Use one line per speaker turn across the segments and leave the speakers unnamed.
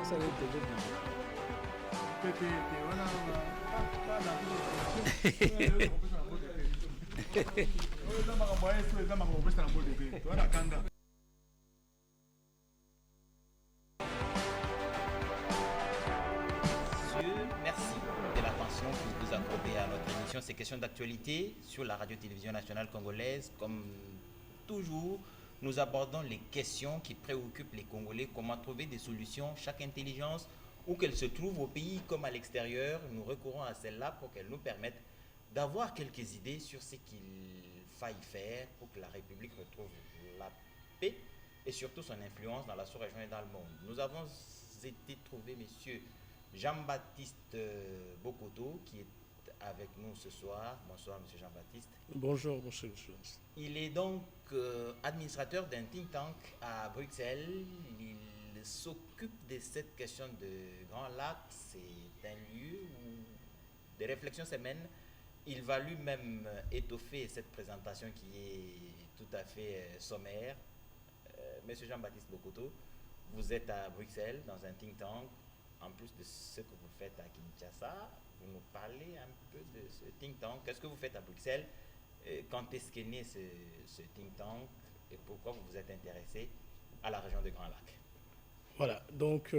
ça va être
Monsieur, merci de l'attention que vous accordez à notre émission. Ces questions d'actualité sur la radio-télévision nationale congolaise. Comme toujours, nous abordons les questions qui préoccupent les Congolais. Comment trouver des solutions. Chaque intelligence, où qu'elle se trouve au pays comme à l'extérieur, nous recourons à celle-là pour qu'elle nous permette d'avoir quelques idées sur ce qu'il faille faire pour que la République retrouve la paix et surtout son influence dans la sous-région et dans le monde. Nous avons été trouver monsieur Jean-Baptiste Bokoto qui est avec nous ce soir. Bonsoir monsieur Jean-Baptiste.
Bonjour monsieur.
Il est donc administrateur d'un think tank à Bruxelles. Il s'occupe de cette question de Grand Lac. C'est un lieu où des réflexions se mènent. Il va lui-même étoffer cette présentation qui est tout à fait sommaire. Monsieur Jean-Baptiste Bokoto, vous êtes à Bruxelles dans un think tank. En plus de ce que vous faites à Kinshasa, vous nous parlez un peu de ce think tank. Qu'est-ce que vous faites à Bruxelles? Quand est-ce qu'est né ce think tank et pourquoi vous vous êtes intéressé à la région de Grand Lac?
Voilà, donc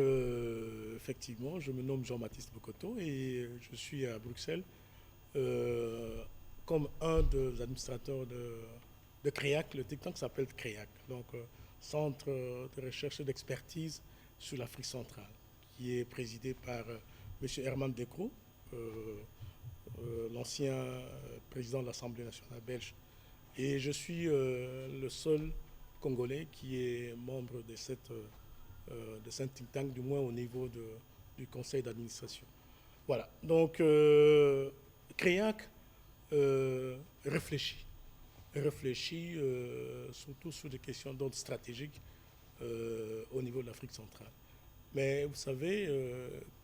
effectivement, je me nomme Jean-Baptiste Bokoto et je suis à Bruxelles comme un des administrateurs de CREAC. Le think tank s'appelle CREAC, donc Centre de recherche et d'expertise sur l'Afrique centrale, qui est présidé par M. Herman Decroux, l'ancien président de l'Assemblée nationale belge. Et je suis le seul Congolais qui est membre de ce think tank, du moins au niveau du conseil d'administration. Voilà, donc CREAC réfléchit surtout sur des questions d'ordre stratégique au niveau de l'Afrique centrale. Mais vous savez,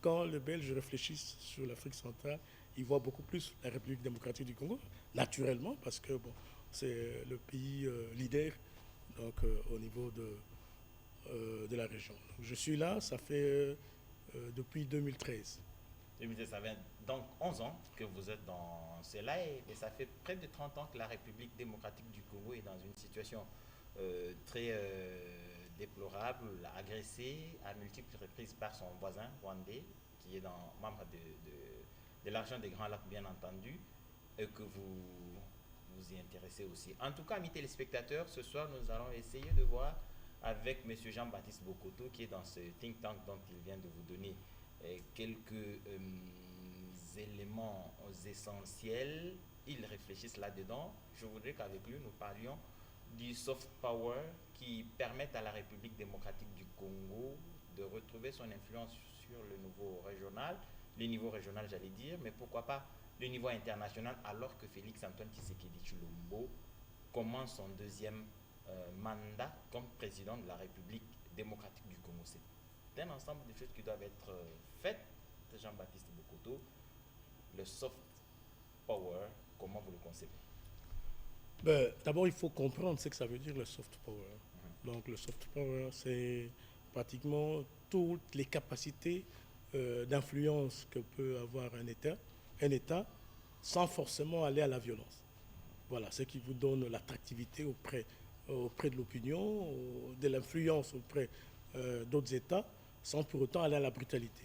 quand les Belges réfléchissent sur l'Afrique centrale, ils voient beaucoup plus la République démocratique du Congo, naturellement, parce que bon, c'est le pays leader donc, au niveau de la région. Donc, je suis là, ça fait depuis 2013.
2013, ça fait donc 11 ans que vous êtes dans cela et ça fait près de 30 ans que la République démocratique du Congo est dans une situation très déplorable, agressée à multiples reprises par son voisin rwandais, qui est membre de la région des Grands Lacs, bien entendu, et que vous vous y intéressez aussi. En tout cas, amis téléspectateurs, ce soir, nous allons essayer de voir avec M. Jean-Baptiste Bokoto, qui est dans ce think tank dont il vient de vous donner quelques éléments essentiels. Ils réfléchissent là-dedans. Je voudrais qu'avec lui, nous parlions du soft power qui permet à la République démocratique du Congo de retrouver son influence sur le niveau régional j'allais dire, mais pourquoi pas le niveau international, alors que Félix Antoine Tshisekedi Tshilombo commence son deuxième mandat comme président de la République démocratique du Congo. C'est un ensemble de choses qui doivent être faites. Jean-Baptiste Bokoto, le soft power, comment vous le concevez?
D'abord, il faut comprendre ce que ça veut dire le soft power. Donc le soft power, c'est pratiquement toutes les capacités d'influence que peut avoir un État sans forcément aller à la violence. Voilà, ce qui vous donne l'attractivité auprès de l'opinion, de l'influence auprès d'autres États, sans pour autant aller à la brutalité.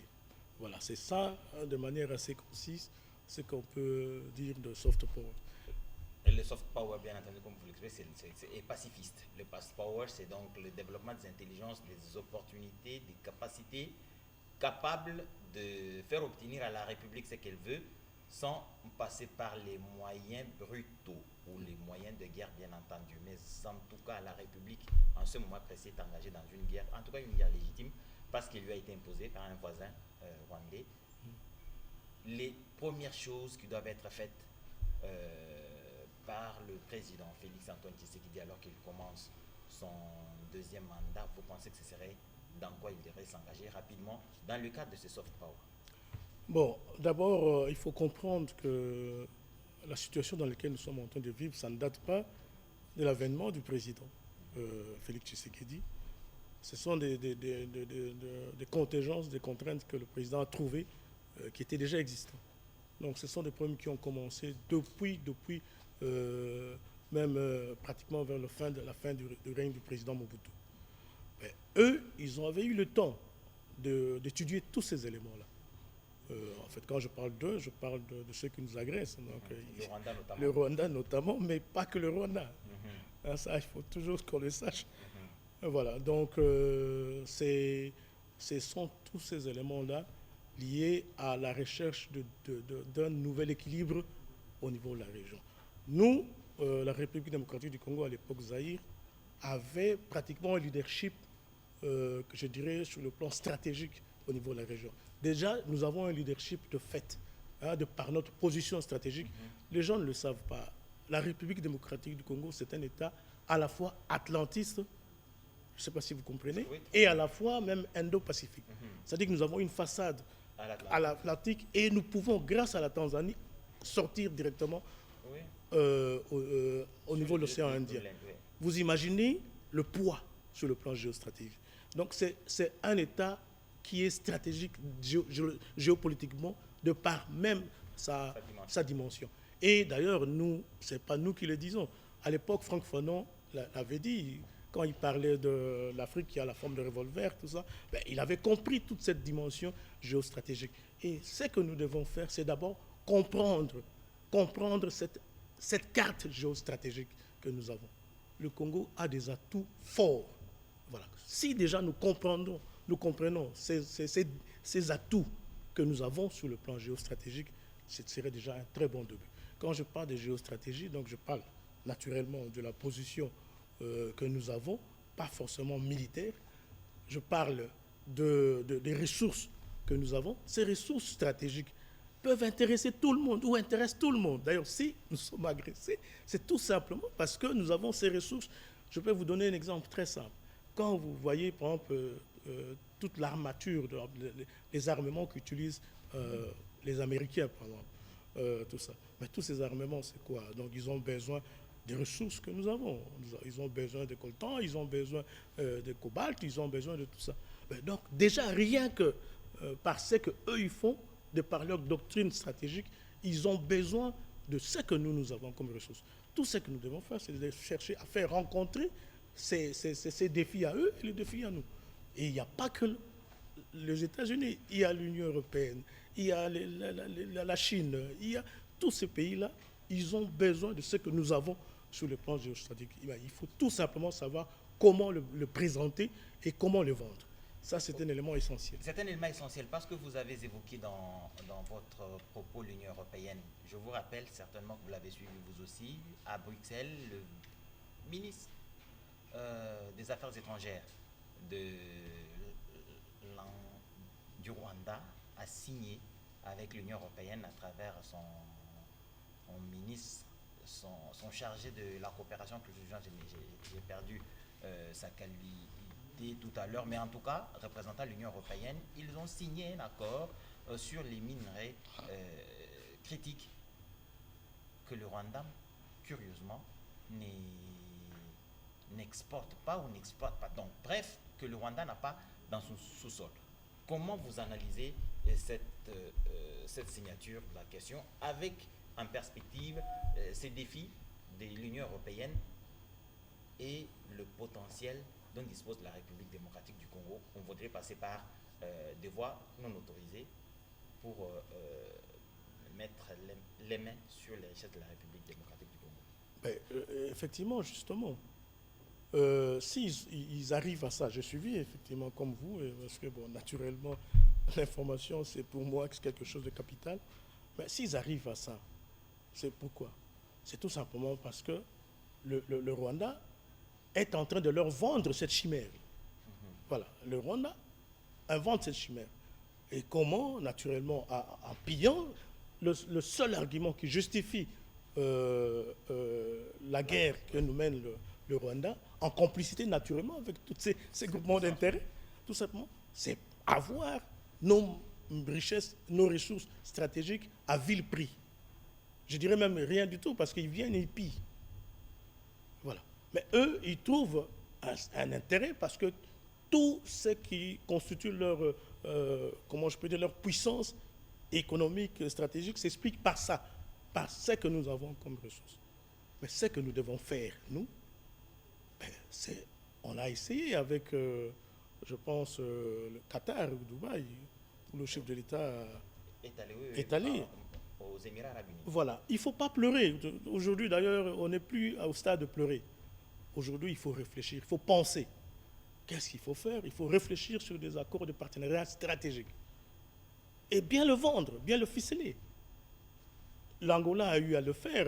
Voilà, c'est ça, de manière assez concise, ce qu'on peut dire de soft power.
Et le soft power, bien entendu, comme vous l'expliquez, c'est pacifiste. Le soft power, c'est donc le développement des intelligences, des opportunités, des capacités capables de faire obtenir à la République ce qu'elle veut, sans passer par les moyens brutaux ou les moyens de guerre, bien entendu. Mais en tout cas, la République, en ce moment précis, est engagée dans une guerre, en tout cas une guerre légitime, parce qu'elle lui a été imposée par un voisin rwandais. Les premières choses qui doivent être faites par le président Félix Antoine Tshisekedi alors qu'il commence son deuxième mandat, vous pensez que ce serait dans quoi il devrait s'engager rapidement dans le cadre de ce soft power?
Bon, d'abord, il faut comprendre que la situation dans laquelle nous sommes en train de vivre, ça ne date pas de l'avènement du président Félix Tshisekedi. Ce sont des contingences, des contraintes que le président a trouvées qui étaient déjà existantes. Donc ce sont des problèmes qui ont commencé depuis même pratiquement vers la fin du règne du président Mobutu. Mais eux, ils avaient eu le temps d'étudier tous ces éléments-là. En fait, quand je parle d'eux, je parle de ceux qui nous agressent. Donc, le Rwanda notamment, mais pas que le Rwanda. Ça, il faut toujours qu'on le sache. Voilà, donc ce sont tous ces éléments-là liés à la recherche d'un nouvel équilibre au niveau de la région. Nous, la République démocratique du Congo, à l'époque Zaïre, avait pratiquement un leadership, que je dirais, sur le plan stratégique au niveau de la région. Déjà, nous avons un leadership de fait, de par notre position stratégique. Les gens ne le savent pas. La République démocratique du Congo, c'est un État à la fois atlantiste, je ne sais pas si vous comprenez, et à la fois même indo-pacifique. C'est-à-dire que nous avons une façade à l'Atlantique et nous pouvons, grâce à la Tanzanie, sortir directement au niveau de l'océan Indien. Vous imaginez le poids sur le plan géostratégique. Donc c'est un État qui est stratégique géopolitiquement de par même sa dimension. Et d'ailleurs, ce n'est pas nous qui le disons. À l'époque, Franck Fanon l'avait dit, quand il parlait de l'Afrique qui a la forme de revolver, tout ça, il avait compris toute cette dimension géostratégique. Et ce que nous devons faire, c'est d'abord comprendre cette carte géostratégique que nous avons. Le Congo a des atouts forts. Voilà. Si déjà nous comprenons ces atouts que nous avons sur le plan géostratégique, ce serait déjà un très bon début. Quand je parle de géostratégie, donc je parle naturellement de la position que nous avons, pas forcément militaire. Je parle des ressources que nous avons. Ces ressources stratégiques peuvent intéresser tout le monde ou intéressent tout le monde. D'ailleurs, si nous sommes agressés, c'est tout simplement parce que nous avons ces ressources. Je peux vous donner un exemple très simple. Quand vous voyez, par exemple, toute l'armature, les armements qu'utilisent les Américains, par exemple, tout ça. Mais tous ces armements, c'est quoi? Donc, ils ont besoin des ressources que nous avons. Ils ont besoin de coltan, ils ont besoin de cobalt, ils ont besoin de tout ça. Mais donc, déjà, rien que par ce qu'eux, ils font, de par leur doctrine stratégique, ils ont besoin de ce que nous avons comme ressources. Tout ce que nous devons faire, c'est de chercher à faire rencontrer ces défis à eux et les défis à nous. Et il n'y a pas que les États-Unis, il y a l'Union européenne, il y a la Chine, il y a tous ces pays-là, ils ont besoin de ce que nous avons sur le plan géostratégique. Il faut tout simplement savoir comment le présenter et comment le vendre. Ça, c'est un élément essentiel.
C'est un élément essentiel parce que vous avez évoqué dans votre propos l'Union européenne. Je vous rappelle certainement que vous l'avez suivi vous aussi. À Bruxelles, le ministre des Affaires étrangères du Rwanda a signé avec l'Union européenne à travers son ministre, son chargé de la coopération, que j'ai perdu sa qualité tout à l'heure, mais en tout cas, représentant l'Union européenne, ils ont signé un accord sur les minerais critiques que le Rwanda, curieusement, n'exporte pas ou n'exploite pas. Donc, bref, que le Rwanda n'a pas dans son sous-sol. Comment vous analysez cette signature de la question avec en perspective ces défis de l'Union européenne et le potentiel dont dispose la République démocratique du Congo? On voudrait passer par des voies non autorisées pour mettre les mains sur les richesses de la République démocratique du Congo.
Effectivement, justement, s'ils arrivent à ça, j'ai suivi effectivement comme vous, parce que bon, naturellement, l'information, c'est pour moi quelque chose de capital. Mais s'ils arrivent à ça, c'est pourquoi? C'est tout simplement parce que le Rwanda est en train de leur vendre cette chimère. Voilà, le Rwanda invente cette chimère. Et comment? Naturellement, en pillant le seul argument qui justifie la guerre que nous mène le Rwanda, en complicité naturellement avec tous ces groupements d'intérêt, tout simplement, c'est avoir nos richesses, nos ressources stratégiques à vil prix. Je dirais même rien du tout, parce qu'ils viennent et ils pillent. Voilà. Mais eux, ils trouvent un intérêt parce que tout ce qui constitue leur, comment je peux dire, leur puissance économique, stratégique, s'explique par ça, par ce que nous avons comme ressources. Mais ce que nous devons faire, nous, ben, on a essayé avec, je pense, le Qatar ou Dubaï, où le chef de l'État est allé.
Aux Émirats arabes unis.
Voilà, il ne faut pas pleurer. Aujourd'hui, d'ailleurs, on n'est plus au stade de pleurer. Aujourd'hui, il faut réfléchir, il faut penser. Qu'est-ce qu'il faut faire? Il faut réfléchir sur des accords de partenariat stratégique. Et bien le vendre, bien le ficeler. L'Angola a eu à le faire.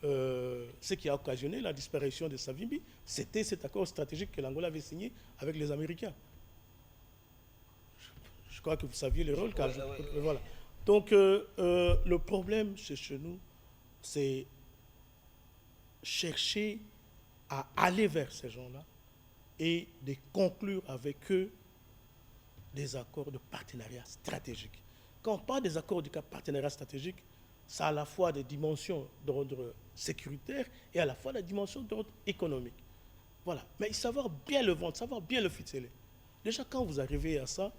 Ce qui a occasionné la disparition de Savimbi, c'était cet accord stratégique que l'Angola avait signé avec les Américains. Je crois que vous saviez le rôle. Voilà. Donc, le problème chez nous, c'est chercher à aller vers ces gens-là et de conclure avec eux des accords de partenariat stratégique. Quand on parle des accords de partenariat stratégique, ça a à la fois des dimensions d'ordre sécuritaire et à la fois des dimensions d'ordre économique. Voilà. Mais savoir bien le vendre, savoir bien le ficeler. Déjà, quand vous arrivez à ça,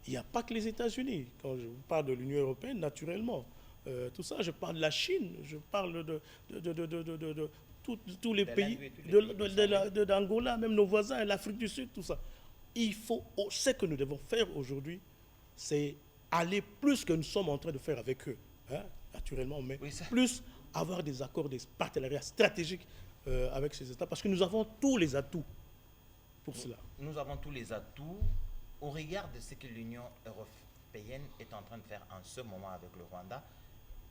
il n'y a pas que les États-Unis. Quand je vous parle de l'Union européenne, naturellement, tout ça, je parle de la Chine, je parle de tous les pays, d'Angola, même nos voisins, l'Afrique du Sud, tout ça. Ce que nous devons faire aujourd'hui, c'est aller plus que nous sommes en train de faire avec eux, hein, naturellement, mais oui, plus avoir des accords, des partenariats stratégiques avec ces États, parce que nous avons tous les atouts pour cela.
Nous avons tous les atouts. Au regard de ce que l'Union européenne est en train de faire en ce moment avec le Rwanda,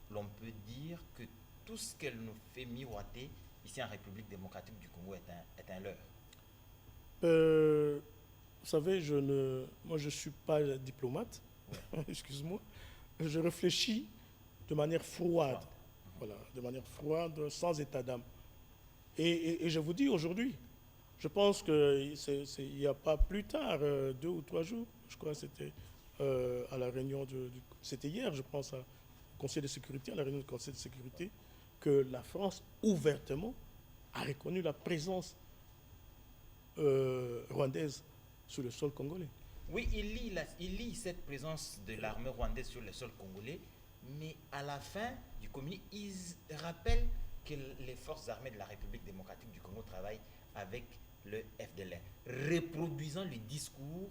l'on peut dire que tout ce qu'elle nous fait miroiter ici en République démocratique du Congo est un leurre.
Vous savez, moi je ne suis pas diplomate, ouais. Excuse-moi. Je réfléchis de manière froide, voilà, de manière froide, sans état d'âme. Et je vous dis aujourd'hui, je pense qu'il n'y a pas plus tard, 2 ou 3 jours, je crois que c'était à la réunion, c'était hier, je pense, au Conseil de sécurité, à la réunion du Conseil de sécurité, que la France, ouvertement, a reconnu la présence rwandaise sur le sol congolais.
Oui, il lie cette présence de l'armée rwandaise sur le sol congolais, mais à la fin du communiqué, ils rappellent que les forces armées de la République démocratique du Congo travaillent avec le FDLR, reproduisant le discours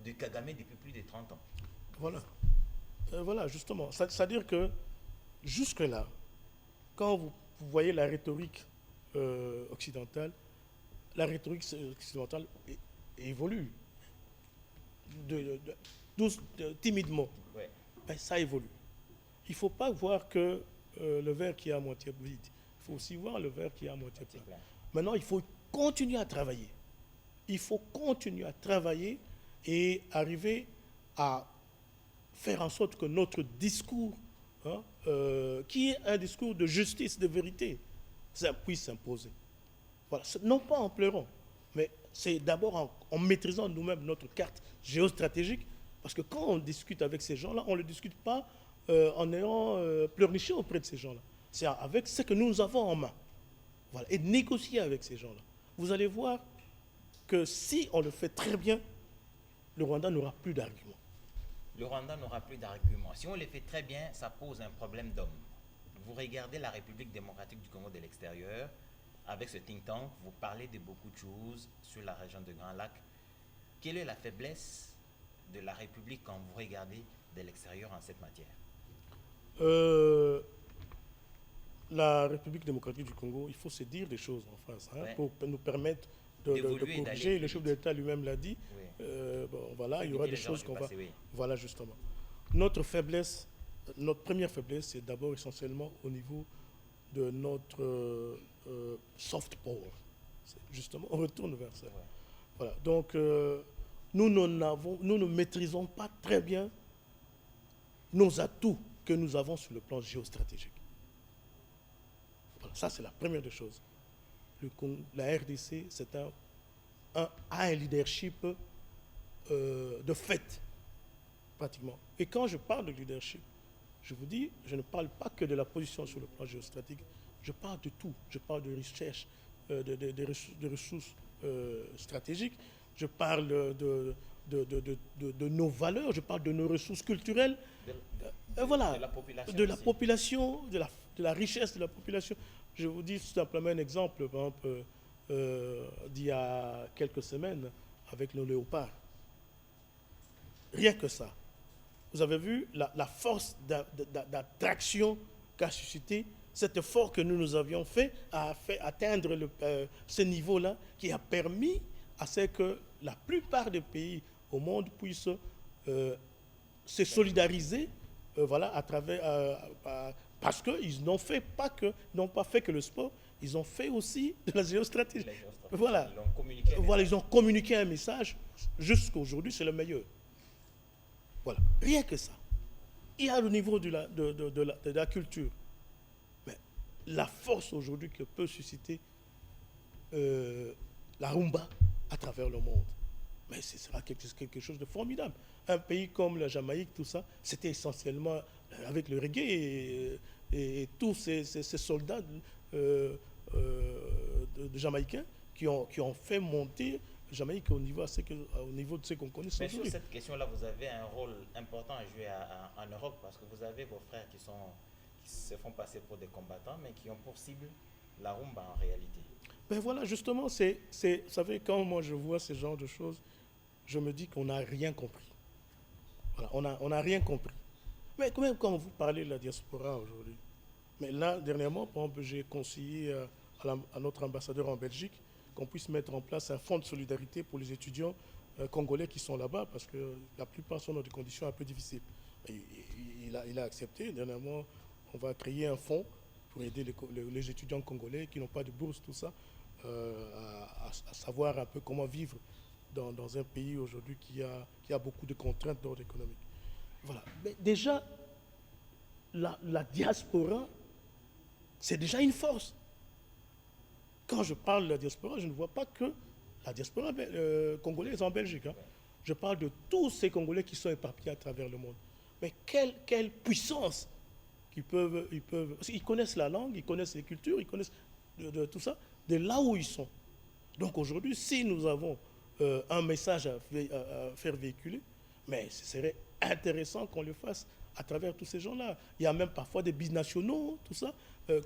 de Kagame depuis plus de 30 ans.
Voilà. Voilà, justement. C'est-à-dire que jusque-là, quand vous voyez la rhétorique occidentale, la rhétorique occidentale évolue timidement.
Ouais.
Ben, ça évolue. Il ne faut pas voir que le verre qui est à moitié vide. Il faut aussi voir le verre qui est à moitié plein. Maintenant, il faut continuer à travailler. Il faut continuer à travailler et arriver à faire en sorte que notre discours, hein, qui est un discours de justice, de vérité, ça puisse s'imposer. Voilà. Non pas en pleurant, mais c'est d'abord en maîtrisant nous-mêmes notre carte géostratégique, parce que quand on discute avec ces gens-là, on ne le discute pas en ayant pleurniché auprès de ces gens-là. C'est avec ce que nous avons en main. Voilà. Et négocier avec ces gens-là. Vous allez voir que si on le fait très bien, le Rwanda n'aura plus d'arguments.
Le Rwanda n'aura plus d'arguments. Si on le fait très bien, ça pose un problème d'homme. Vous regardez la République démocratique du Congo de l'extérieur, avec ce think tank, vous parlez de beaucoup de choses sur la région de Grand Lac. Quelle est la faiblesse de la République quand vous regardez de l'extérieur en cette matière?
La République démocratique du Congo, il faut se dire des choses en face, hein, ouais, pour nous permettre de corriger. Le chef de l'État lui-même l'a dit. Oui. Bon, voilà, il y aura des choses qu'on va... Oui. Voilà, justement. Notre faiblesse, notre première faiblesse, c'est d'abord essentiellement au niveau de notre soft power. Justement, on retourne vers ça. Ouais. Voilà. Donc, nous ne maîtrisons pas très bien nos atouts que nous avons sur le plan géostratégique. Voilà, ça, c'est la première des choses. La RDC, a un leadership de fait, pratiquement. Et quand je parle de leadership, je vous dis, je ne parle pas que de la position sur le plan géostratégique, je parle de tout. Je parle de recherche, de ressources stratégiques, je parle de nos valeurs, je parle de nos ressources culturelles, voilà,
de la
population, de la richesse de la population. Je vous dis tout simplement un exemple, par exemple, d'il y a quelques semaines avec le léopard. Rien que ça. Vous avez vu la force d'attraction qu'a suscité cet effort que nous avions fait a fait atteindre ce niveau-là qui a permis à ce que la plupart des pays au monde puissent se solidariser voilà, à travers, parce qu'ils n'ont pas fait que le sport, ils ont fait aussi de la géostratégie. Voilà. Ils ont communiqué un message. Jusqu'à aujourd'hui, c'est le meilleur. Voilà. Rien que ça. Il y a le niveau de la culture. Mais la force aujourd'hui que peut susciter la rumba à travers le monde. Mais ce sera quelque chose de formidable. Un pays comme la Jamaïque, tout ça, c'était essentiellement avec le reggae et tous ces soldats de Jamaïcains qui ont fait monter la Jamaïque au niveau de ce qu'on connaît.
Mais sur cette question-là, vous avez un rôle important à jouer en Europe parce que vous avez vos frères qui se font passer pour des combattants, mais qui ont pour cible la rumba en réalité.
Ben voilà, justement, vous savez, quand moi je vois ce genre de choses, je me dis qu'on n'a rien compris. Voilà, on n'a rien compris. Mais quand même, quand vous parlez de la diaspora aujourd'hui, mais là, dernièrement, par exemple, j'ai conseillé à notre ambassadeur en Belgique qu'on puisse mettre en place un fonds de solidarité pour les étudiants congolais qui sont là-bas, parce que la plupart sont dans des conditions un peu difficiles. Il a accepté. Dernièrement, on va créer un fonds pour aider les étudiants congolais qui n'ont pas de bourse, tout ça, à savoir un peu comment vivre dans un pays aujourd'hui qui a beaucoup de contraintes d'ordre économique. Voilà. Mais déjà, la diaspora, c'est déjà une force. Quand je parle de la diaspora, je ne vois pas que la diaspora congolaise en Belgique. Hein. Je parle de tous ces Congolais qui sont éparpillés à travers le monde. Mais quelle puissance ils peuvent... Parce qu'ils connaissent la langue, ils connaissent les cultures, ils connaissent de tout ça, de là où ils sont. Donc aujourd'hui, si nous avons un message à faire véhiculer, mais ce serait intéressant qu'on le fasse à travers tous ces gens-là. Il y a même parfois des binationaux, tout ça,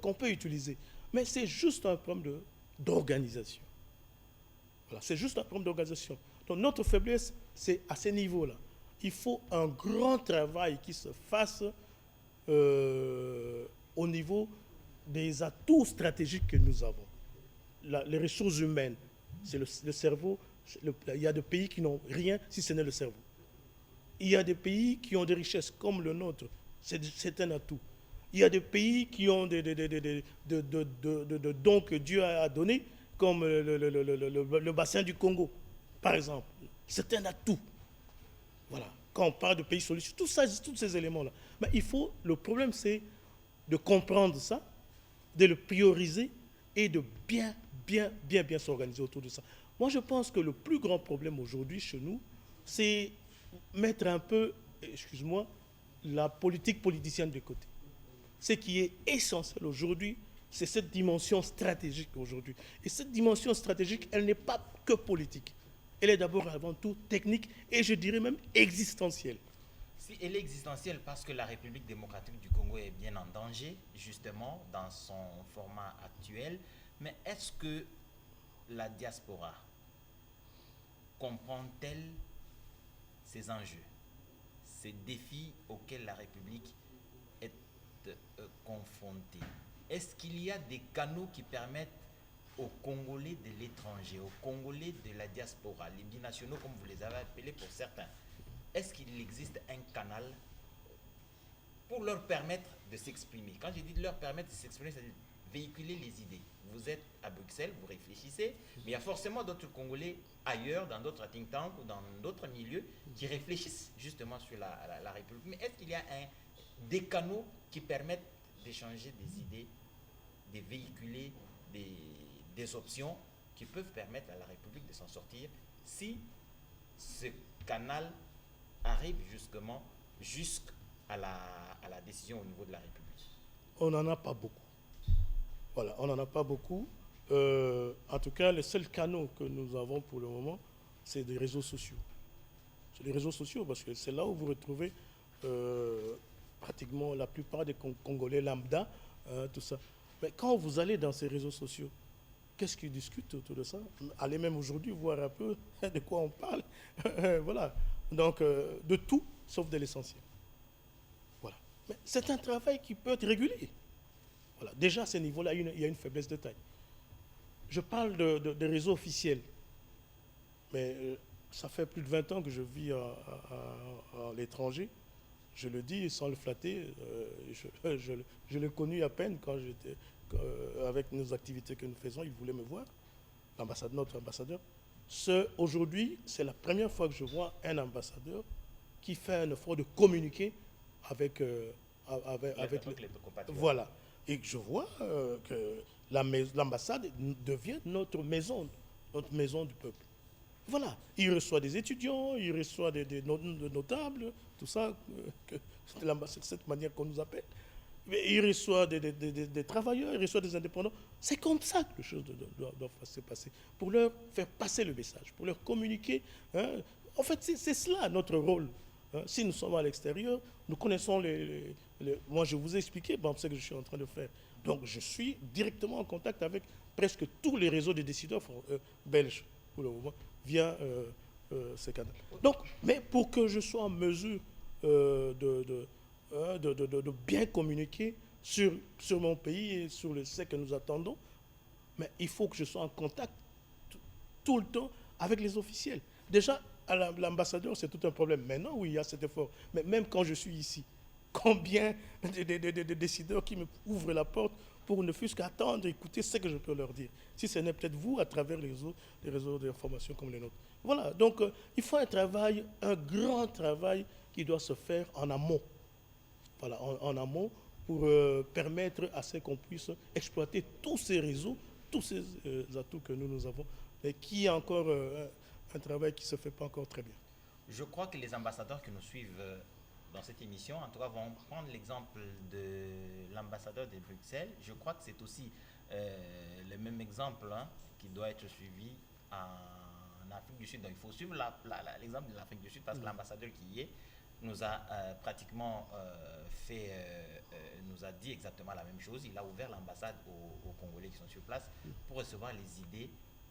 qu'on peut utiliser. Mais c'est juste un problème d'organisation. Voilà, c'est juste un problème d'organisation. Donc notre faiblesse, c'est à ce niveau-là. Il faut un grand travail qui se fasse au niveau des atouts stratégiques que nous avons. Les ressources humaines, c'est le cerveau. Il y a des pays qui n'ont rien si ce n'est le cerveau. Il y a des pays qui ont des richesses comme le nôtre, c'est un atout. Il y a des pays qui ont des dons que Dieu a donnés, comme le bassin du Congo, par exemple. C'est un atout. Voilà. Quand on parle de pays solides, tous ces éléments-là. Mais le problème, c'est de comprendre ça, de le prioriser et de bien s'organiser autour de ça. Moi, je pense que le plus grand problème aujourd'hui chez nous, c'est mettre un peu, excuse-moi, la politique politicienne de côté. Ce qui est essentiel aujourd'hui, c'est cette dimension stratégique aujourd'hui. Et cette dimension stratégique, elle n'est pas que politique. Elle est d'abord avant tout technique et je dirais même existentielle.
Si elle est existentielle parce que la République démocratique du Congo est bien en danger, justement, dans son format actuel, mais est-ce que la diaspora comprend-elle ces enjeux, ces défis auxquels la République est confrontée? Est-ce qu'il y a des canaux qui permettent aux Congolais de l'étranger, aux Congolais de la diaspora, les binationaux comme vous les avez appelés pour certains, est-ce qu'il existe un canal pour leur permettre de s'exprimer? Quand je dis de leur permettre de s'exprimer, c'est-à-dire véhiculer les idées. Vous êtes à Bruxelles, vous réfléchissez, mais il y a forcément d'autres Congolais ailleurs, dans d'autres think tanks ou dans d'autres milieux, qui réfléchissent justement sur la République. Mais est-ce qu'il y a des canaux qui permettent d'échanger des idées, de véhiculer des options qui peuvent permettre à la République de s'en sortir si ce canal arrive jusqu'à la décision au niveau de la République?
On n'en a pas beaucoup. Voilà, on n'en a pas beaucoup. En tout cas, les seuls canaux que nous avons pour le moment, c'est des réseaux sociaux. C'est les réseaux sociaux parce que c'est là où vous retrouvez pratiquement la plupart des Congolais lambda, tout ça. Mais quand vous allez dans ces réseaux sociaux, qu'est-ce qu'ils discutent autour de ça? Allez même aujourd'hui voir un peu de quoi on parle. Voilà. Donc, de tout, sauf de l'essentiel. Voilà. Mais c'est un travail qui peut être régulier. Voilà. Déjà, à ce niveau-là, il y a une faiblesse de taille. Je parle de réseaux officiels. Mais ça fait plus de 20 ans que je vis à l'étranger. Je le dis sans le flatter, je l'ai connu à peine quand j'étais avec nos activités que nous faisons. Il voulait me voir, notre ambassadeur. Aujourd'hui, c'est la première fois que je vois un ambassadeur qui fait un effort de communiquer avec les compatriotes. Voilà. Et que je vois que l'ambassade devient notre maison du peuple. Voilà, il reçoit des étudiants, il reçoit des notables, tout ça, c'est de cette manière qu'on nous appelle. Mais il reçoit des travailleurs, il reçoit des indépendants. C'est comme ça que les choses doivent se passer, pour leur faire passer le message, pour leur communiquer. Hein. En fait, c'est cela notre rôle. Hein. Si nous sommes à l'extérieur, nous connaissons moi, je vous ai expliqué ce que je suis en train de faire. Donc, je suis directement en contact avec presque tous les réseaux de décideurs belges, pour le moment, via ces canaux. Donc, mais pour que je sois en mesure de bien communiquer sur mon pays et sur ce que nous attendons, mais il faut que je sois en contact tout le temps avec les officiels. Déjà, à l'ambassadeur, c'est tout un problème. Maintenant, oui, il y a cet effort. Mais même quand je suis ici, combien de décideurs qui me ouvrent la porte pour ne fût-ce qu'attendre, écouter ce que je peux leur dire. Si ce n'est peut-être vous, à travers les réseaux d'information comme les nôtres. Voilà, donc il faut un grand travail qui doit se faire en amont. Voilà, en amont, pour permettre à ce qu'on puisse exploiter tous ces réseaux, tous ces atouts que nous avons, mais qui est encore un travail qui ne se fait pas encore très bien.
Je crois que les ambassadeurs qui nous suivent dans cette émission, en tout cas, vont prendre l'exemple de l'ambassadeur de Bruxelles. Je crois que c'est aussi le même exemple qui doit être suivi en Afrique du Sud. Donc, il faut suivre l'exemple de l'Afrique du Sud parce que l'ambassadeur qui y est nous a pratiquement nous a dit exactement la même chose. Il a ouvert l'ambassade aux Congolais qui sont sur place pour recevoir les idées,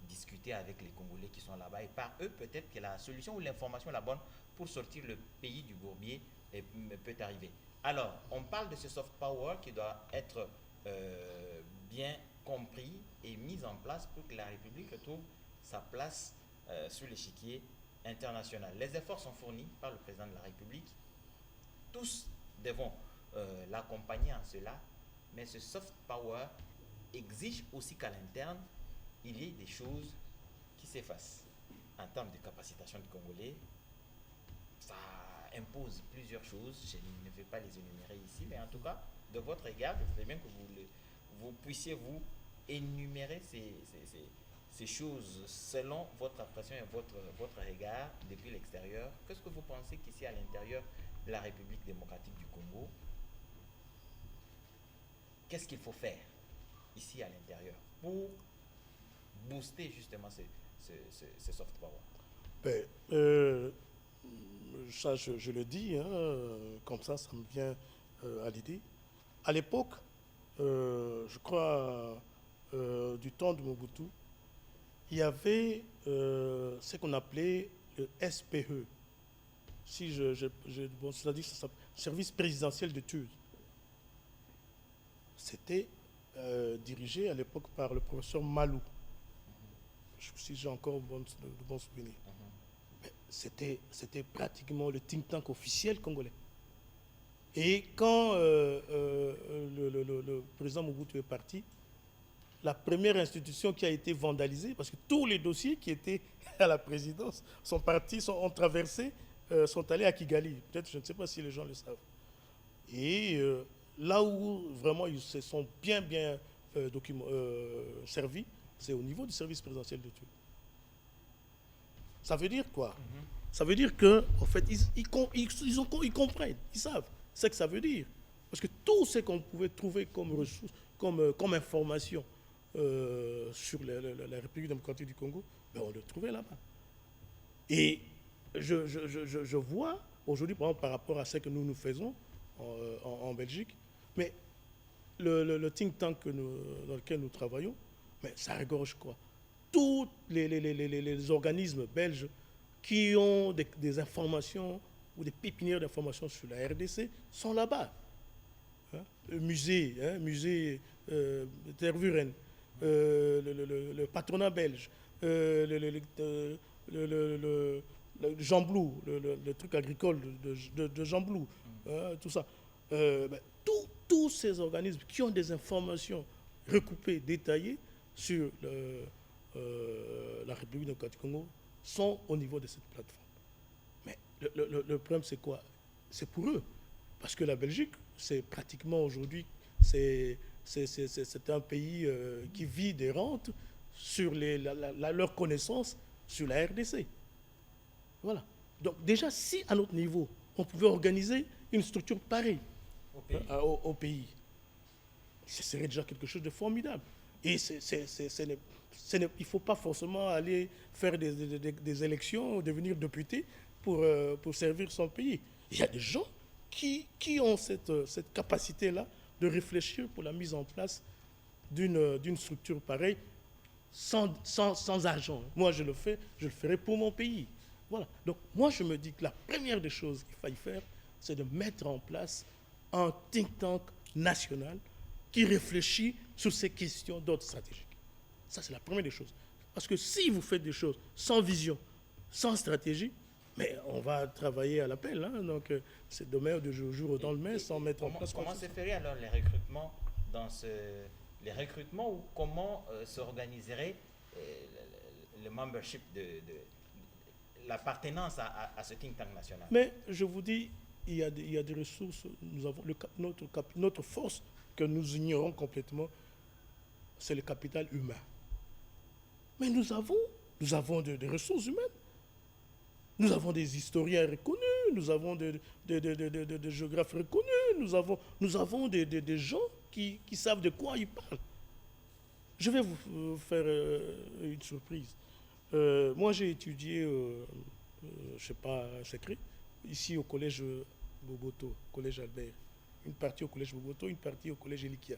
discuter avec les Congolais qui sont là-bas et par eux, peut-être que la solution ou l'information la bonne pour sortir le pays du bourbier peut arriver. Alors, on parle de ce soft power qui doit être bien compris et mis en place pour que la République retrouve sa place sur l'échiquier international. Les efforts sont fournis par le président de la République. Tous devons l'accompagner en cela, mais ce soft power exige aussi qu'à l'interne, il y ait des choses qui s'effacent. En termes de capacitation de Congolais, ça impose plusieurs choses. Je ne vais pas les énumérer ici, mais en tout cas, de votre égard, je voudrais bien que vous puissiez vous énumérer ces choses selon votre impression et votre regard depuis l'extérieur. Qu'est-ce que vous pensez qu'ici à l'intérieur de la République démocratique du Congo, qu'est-ce qu'il faut faire ici à l'intérieur pour booster justement ce soft power?
Ça, je le dis, comme ça me vient à l'idée. À l'époque, je crois, du temps de Mobutu, il y avait ce qu'on appelait le SPE. C'est-à-dire que ça s'appelle Service présidentiel d'études. C'était dirigé à l'époque par le professeur Malou. Si j'ai encore de bons souvenirs. C'était pratiquement le think tank officiel congolais. Et quand le président Mobutu est parti, la première institution qui a été vandalisée, parce que tous les dossiers qui étaient à la présidence sont partis, ont traversé, sont allés à Kigali. Peut-être, je ne sais pas si les gens le savent. Et là où vraiment ils se sont bien servis, c'est au niveau du service présidentiel d'études. Ça veut dire quoi? Ça veut dire qu'en fait, ils comprennent, ils savent ce que ça veut dire. Parce que tout ce qu'on pouvait trouver comme ressources, comme information sur la République démocratique du Congo, on le trouvait là-bas. Et je vois aujourd'hui, par exemple, par rapport à ce que nous faisons en Belgique, mais le think tank dans lequel nous travaillons, mais ça regorge quoi? Tous les organismes belges qui ont des informations ou des pépinières d'informations sur la RDC sont là-bas. Hein? Le musée Tervuren, le patronat belge, le Jean Blou, le truc agricole de Jean Blou, tout ça. Tous ces organismes qui ont des informations recoupées, détaillées sur la République démocratique du Congo sont au niveau de cette plateforme. Mais le problème, c'est quoi? C'est pour eux. Parce que la Belgique, c'est pratiquement aujourd'hui, c'est un pays qui vit des rentes sur leur connaissance sur la RDC. Voilà. Donc déjà, si à notre niveau, on pouvait organiser une structure pareille au pays, ce serait déjà quelque chose de formidable. Et il ne faut pas forcément aller faire des élections ou devenir député pour servir son pays. Il y a des gens qui ont cette capacité-là de réfléchir pour la mise en place d'une structure pareille sans argent. Moi, je le ferai pour mon pays. Voilà. Donc, moi, je me dis que la première des choses qu'il faille faire, c'est de mettre en place un think tank national qui réfléchit sur ces questions d'ordre stratégique. Ça, c'est la première des choses. Parce que si vous faites des choses sans vision, sans stratégie, mais on va travailler à l'appel. Hein, donc, c'est demain de jour dans le mai sans mettre en place.
Comment se ferait alors les recrutements ou comment s'organiserait le membership l'appartenance à ce think tank national?
Mais je vous dis, il y a des ressources. Nous avons notre force que nous ignorons complètement, c'est le capital humain. Mais nous avons des ressources humaines. Nous avons des historiens reconnus, nous avons des géographes reconnus, nous avons des gens qui savent de quoi ils parlent. Je vais vous faire une surprise. Moi, j'ai étudié, je ne sais pas, un secret, ici au collège Boboto, collège Albert. Une partie au collège Boboto, une partie au collège Elikia.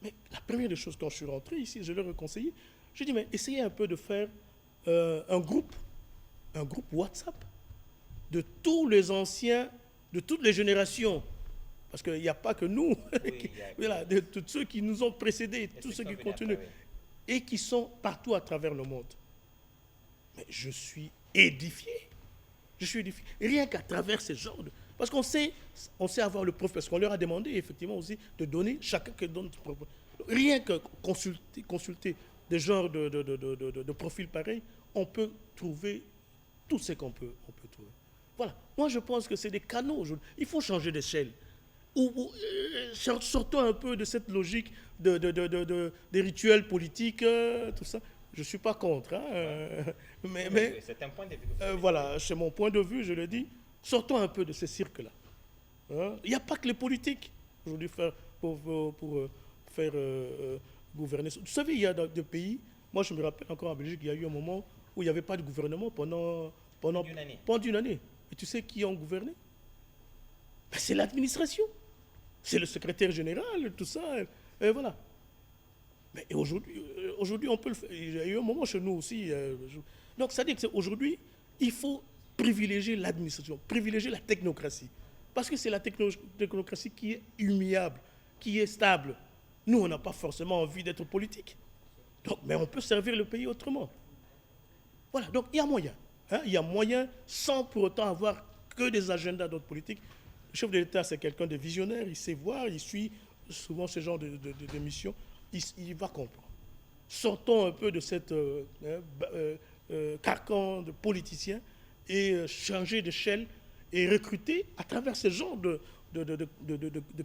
Mais la première des choses, quand je suis rentré ici, je leur ai conseillé, je dis, mais essayez un peu de faire un groupe WhatsApp de tous les anciens, de toutes les générations. Parce qu'il n'y a pas que nous, voilà, de tous ceux qui nous ont précédés, tous ceux qui continuent, et qui sont partout à travers le monde. Mais je suis édifié. Rien qu'à travers ces genres de... Parce qu'on sait avoir le profil, parce qu'on leur a demandé effectivement aussi de donner, chacun que donne... Rien que consulter des genres de profils pareils, on peut trouver tout ce qu'on peut trouver. Voilà. Moi, je pense que c'est des canaux. Il faut changer d'échelle. Sortons un peu de cette logique des rituels politiques, tout ça. Je ne suis pas contre. Hein, mais
c'est un point de vue.
Voilà, c'est mon point de vue, je le dis. Sortons un peu de ces cirques-là. Hein? Il n'y a pas que les politiques aujourd'hui pour faire gouverner. Vous savez, il y a des pays, moi je me rappelle encore en Belgique, il y a eu un moment où il n'y avait pas de gouvernement pendant une année. Et tu sais qui ont gouverné? Ben, c'est l'administration. C'est le secrétaire général, tout ça. Et voilà. Mais aujourd'hui, on peut le faire. Il y a eu un moment chez nous aussi. Donc, ça dit que aujourd'hui, il faut privilégier l'administration, privilégier la technocratie. Parce que c'est la technocratie qui est humiliable, qui est stable. Nous, on n'a pas forcément envie d'être politique. Donc, mais on peut servir le pays autrement. Voilà, donc il y a moyen. Hein, il y a moyen sans pour autant avoir que des agendas d'autres politiques. Le chef de l'État, c'est quelqu'un de visionnaire, il sait voir, il suit souvent ce genre de missions, il va comprendre. Sortons un peu de cette carcan de politiciens et changer d'échelle et recruter à travers ce genre de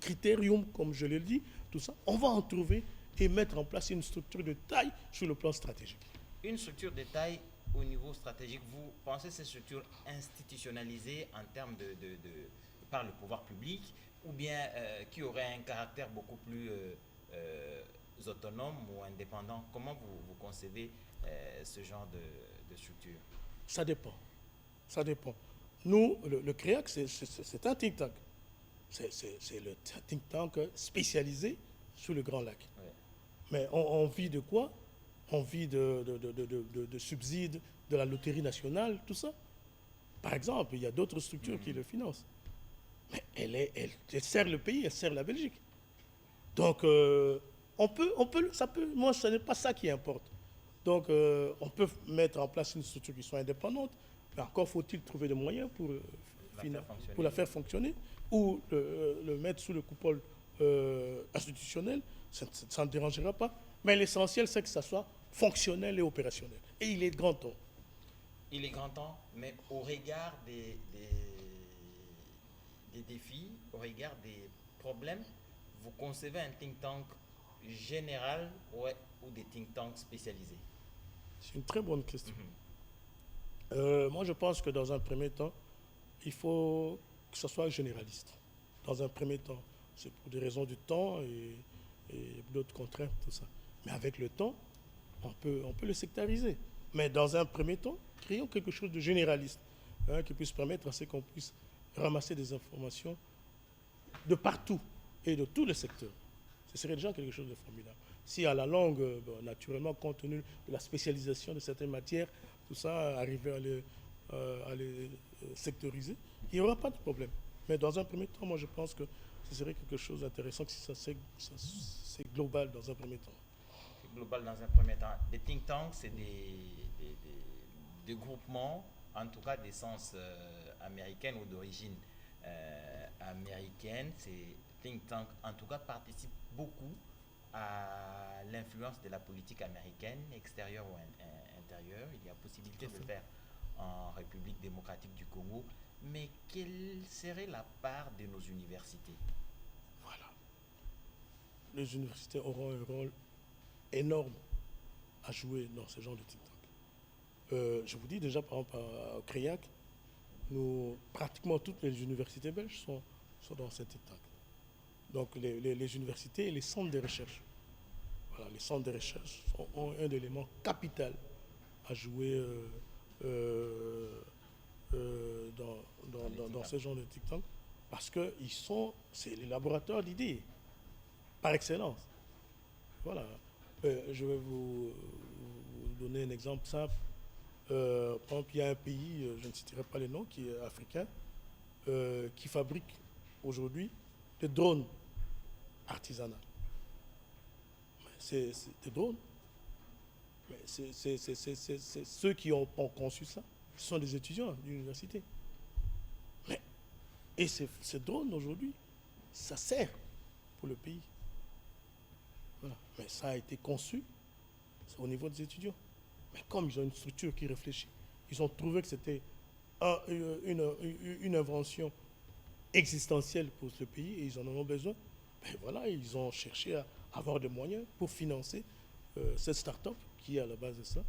critériums, comme je l'ai dit, tout ça, on va en trouver et mettre en place une structure de taille sur le plan stratégique.
Une structure de taille au niveau stratégique, vous pensez que cette structure institutionnalisée en termes par le pouvoir public ou bien qui aurait un caractère beaucoup plus autonome ou indépendant? Comment vous concevez ce genre de structure?
Ça dépend. Ça dépend. Nous, le CREAC, c'est un think tank. C'est le think tank spécialisé sur le Grand Lac.
Ouais.
Mais on vit de quoi? On vit de subsides de la loterie nationale, tout ça. Par exemple, il y a d'autres structures qui le financent. Mais elle sert le pays, elle sert la Belgique. Donc, moi, ce n'est pas ça qui importe. Donc, on peut mettre en place une structure qui soit indépendante, mais encore faut-il trouver des moyens pour la faire fonctionner ou le mettre sous le coupole institutionnel. Ça ne dérangera pas. Mais l'essentiel, c'est que ça soit fonctionnel et opérationnel. Et il est grand temps.
Il est grand temps, mais au regard des défis, au regard des problèmes, vous concevez un think tank général ou des think tanks spécialisés?
C'est une très bonne question. Moi, je pense que dans un premier temps, il faut que ce soit généraliste. Dans un premier temps, c'est pour des raisons du temps et d'autres contraintes, tout ça. Mais avec le temps, on peut le sectariser. Mais dans un premier temps, créons quelque chose de généraliste, qui puisse permettre à ce qu'on puisse ramasser des informations de partout et de tous les secteurs. Ce serait déjà quelque chose de formidable. Si à la longue, naturellement, compte tenu de la spécialisation de certaines matières, tout ça, arriver à les sectoriser, il n'y aura pas de problème. Mais dans un premier temps, moi je pense que ce serait quelque chose d'intéressant si c'est global dans un premier temps.
Global dans un premier temps. Les think tanks, c'est des groupements, en tout cas d'essence américaine ou d'origine américaine. Ces think tanks, en tout cas, participent beaucoup à l'influence de la politique américaine, extérieure ou intérieure. Il y a possibilité de le faire en République démocratique du Congo. Mais quelle serait la part de nos universités?
Voilà. Les universités auront un rôle énorme à jouer dans ce genre de think tank. Je vous dis déjà, par exemple, au CREAC, pratiquement toutes les universités belges sont dans ce think tank. Donc les universités et les centres de recherche. Voilà, les centres de recherche ont un élément capital à jouer dans ce genre de think tank parce que c'est les laboratoires d'idées par excellence. Voilà. Je vais vous donner un exemple simple. Par exemple, il y a un pays, je ne citerai pas les noms, qui est africain, qui fabrique aujourd'hui des drones artisanaux. C'est des drones. Mais c'est ceux qui ont conçu ça, ce sont des étudiants d'université. Et ces drones aujourd'hui, ça sert pour le pays. Voilà. Mais ça a été conçu au niveau des étudiants. Mais comme ils ont une structure qui réfléchit, ils ont trouvé que c'était une invention existentielle pour ce pays et ils en ont besoin. Ben voilà, ils ont cherché à avoir des moyens pour financer cette start-up qui est à la base de ça.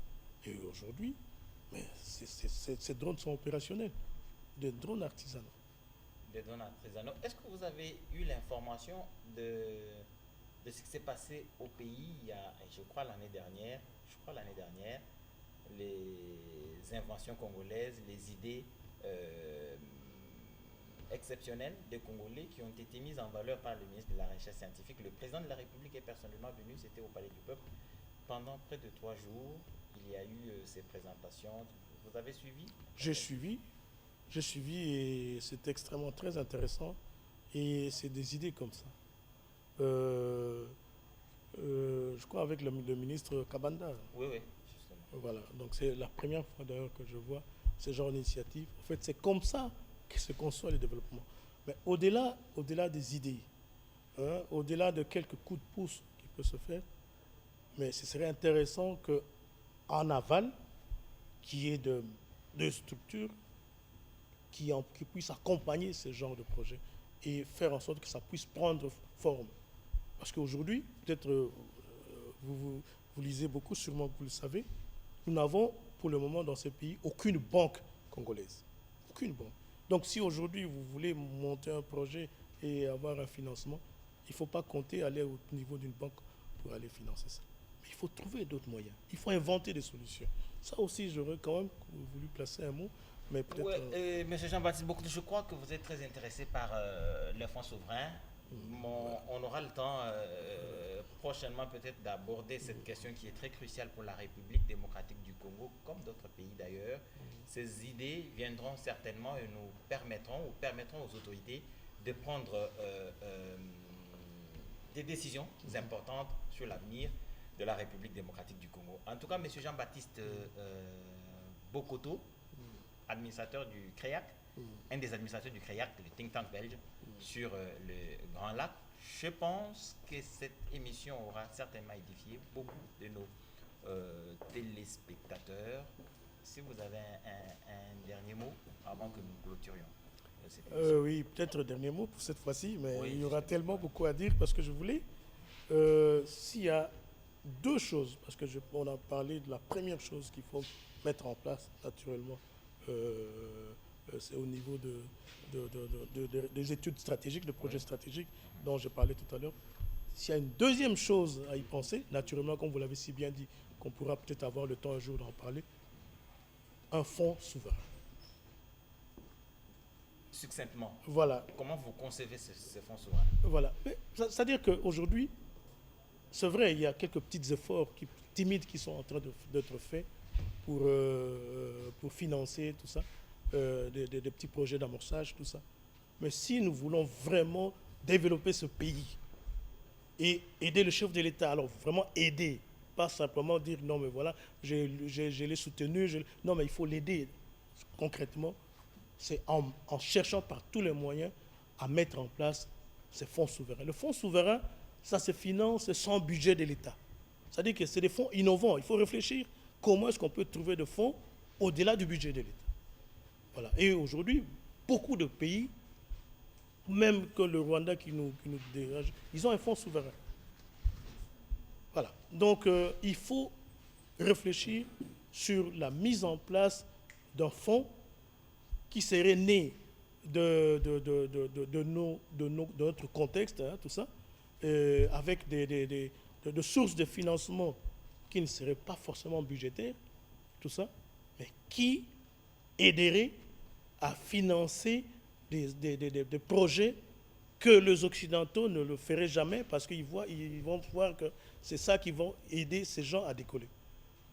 Et aujourd'hui, ces drones sont opérationnels, des drones artisanaux.
Des drones artisanaux. Est-ce que vous avez eu l'information de ce qui s'est passé au pays il y a, je crois l'année dernière, les inventions congolaises, les idées exceptionnelles des Congolais qui ont été mises en valeur par le ministre de la Recherche scientifique. Le président de la République est personnellement venu, c'était au Palais du Peuple. Pendant près de 3 jours, il y a eu ces présentations. Vous avez suivi?
J'ai suivi et c'est extrêmement très intéressant et c'est des idées comme ça. Je crois avec le ministre Kabanda.
Oui, justement.
Voilà, donc c'est la première fois d'ailleurs que je vois ce genre d'initiative. En fait, c'est comme ça que se conçoit le développement. Mais au-delà des idées, au-delà de quelques coups de pouce qui peuvent se faire, mais ce serait intéressant qu'en aval, qu'il y ait de structures qui puissent accompagner ce genre de projet et faire en sorte que ça puisse prendre forme. Parce qu'aujourd'hui, peut-être vous lisez beaucoup, sûrement que vous le savez, nous n'avons pour le moment dans ce pays aucune banque congolaise. Aucune banque. Donc si aujourd'hui vous voulez monter un projet et avoir un financement, il ne faut pas compter aller au niveau d'une banque pour aller financer ça. Mais il faut trouver d'autres moyens. Il faut inventer des solutions. Ça aussi, j'aurais quand même voulu placer un mot, mais peut-être...
Ouais, Monsieur Jean-Baptiste Bokoto, je crois que vous êtes très intéressé par les fonds souverains. On aura le temps prochainement peut-être d'aborder cette question qui est très cruciale pour la République démocratique du Congo, comme d'autres pays d'ailleurs. Ces idées viendront certainement et nous permettront aux autorités de prendre des décisions importantes sur l'avenir de la République démocratique du Congo. En tout cas, Monsieur Jean-Baptiste Bokoto, administrateur du CREAC, un des administrateurs du CREAC, le think tank belge, sur le Grand Lac. Je pense que cette émission aura certainement édifié beaucoup de nos téléspectateurs. Si vous avez un dernier mot avant que nous clôturions cette émission.
Oui, peut-être un dernier mot pour cette fois-ci, mais
Oui,
il y aura tellement beaucoup à dire parce que je voulais, s'il y a deux choses, parce que on a parlé de la première chose qu'il faut mettre en place naturellement, c'est au niveau des études stratégiques, de projets stratégiques dont je parlais tout à l'heure. S'il y a une deuxième chose à y penser, naturellement, comme vous l'avez si bien dit, qu'on pourra peut-être avoir le temps un jour d'en parler, un fonds souverain.
Succinctement,
Voilà.
comment vous concevez ces fonds souverains?
Voilà. C'est-à-dire qu'aujourd'hui, c'est vrai, il y a quelques petits efforts timides qui sont en train d'être faits pour financer tout ça, des petits projets d'amorçage, tout ça. Mais si nous voulons vraiment développer ce pays et aider le chef de l'État, alors vraiment aider, pas simplement dire non mais voilà, je l'ai soutenu, non mais il faut l'aider concrètement, c'est en cherchant par tous les moyens à mettre en place ces fonds souverains. Le fonds souverain, ça se finance sans budget de l'État. C'est-à-dire que c'est des fonds innovants. Il faut réfléchir comment est-ce qu'on peut trouver des fonds au-delà du budget de l'État. Voilà. Et aujourd'hui, beaucoup de pays, même que le Rwanda qui nous dérange, ils ont un fonds souverain. Voilà. Donc, il faut réfléchir sur la mise en place d'un fonds qui serait né de notre contexte, hein, tout ça, avec des sources de financement qui ne seraient pas forcément budgétaires, tout ça, mais qui aideraient à financer des projets que les Occidentaux ne le feraient jamais parce qu'ils vont voir que c'est ça qui va aider ces gens à décoller.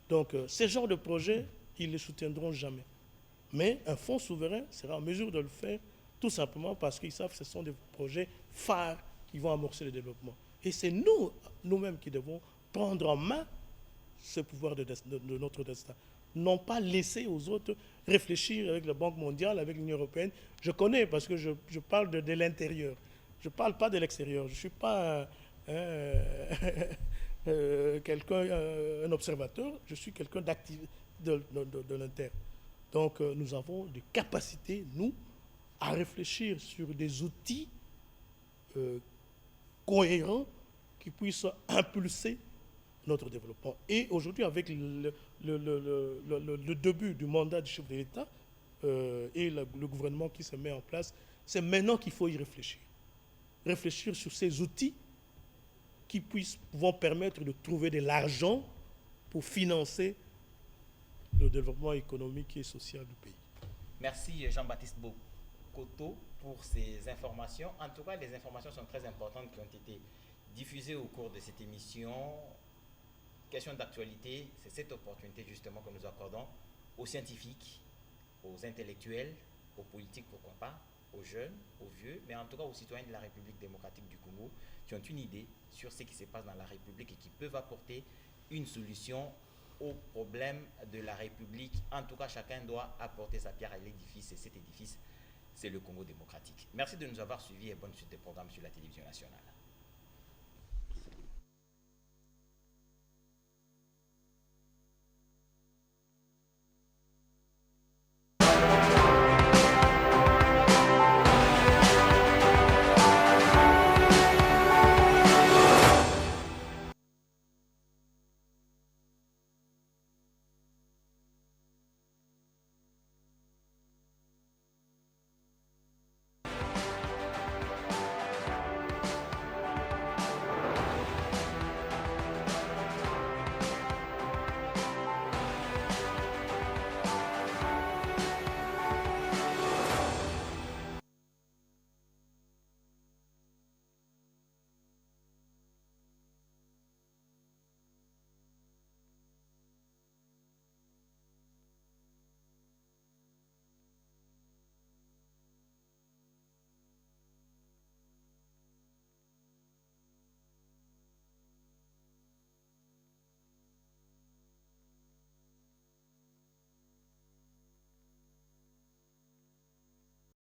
Donc, ces genres de projets, ils ne les soutiendront jamais. Mais un fonds souverain sera en mesure de le faire tout simplement parce qu'ils savent que ce sont des projets phares qui vont amorcer le développement. Et c'est nous-mêmes qui devons prendre en main ce pouvoir de notre destin. Non pas laisser aux autres réfléchir avec la Banque mondiale, avec l'Union européenne. Je connais parce que je parle de l'intérieur. Je ne parle pas de l'extérieur. Je ne suis pas un observateur. Je suis quelqu'un d'actif de l'interne. Donc, nous avons des capacités, nous, à réfléchir sur des outils cohérents qui puissent impulser notre développement. Et aujourd'hui, avec le début du mandat du chef de l'État et le gouvernement qui se met en place, c'est maintenant qu'il faut y réfléchir. Réfléchir sur ces outils qui vont permettre de trouver de l'argent pour financer le développement économique et social du pays.
Merci Jean-Baptiste Bokoto pour ces informations. En tout cas, les informations sont très importantes qui ont été diffusées au cours de cette émission. Question d'actualité, c'est cette opportunité justement que nous accordons aux scientifiques, aux intellectuels, aux politiques, pourquoi pas, aux jeunes, aux vieux, mais en tout cas aux citoyens de la République démocratique du Congo qui ont une idée sur ce qui se passe dans la République et qui peuvent apporter une solution aux problèmes de la République. En tout cas, chacun doit apporter sa pierre à l'édifice et cet édifice, c'est le Congo démocratique. Merci de nous avoir suivis et bonne suite des programmes sur la télévision nationale.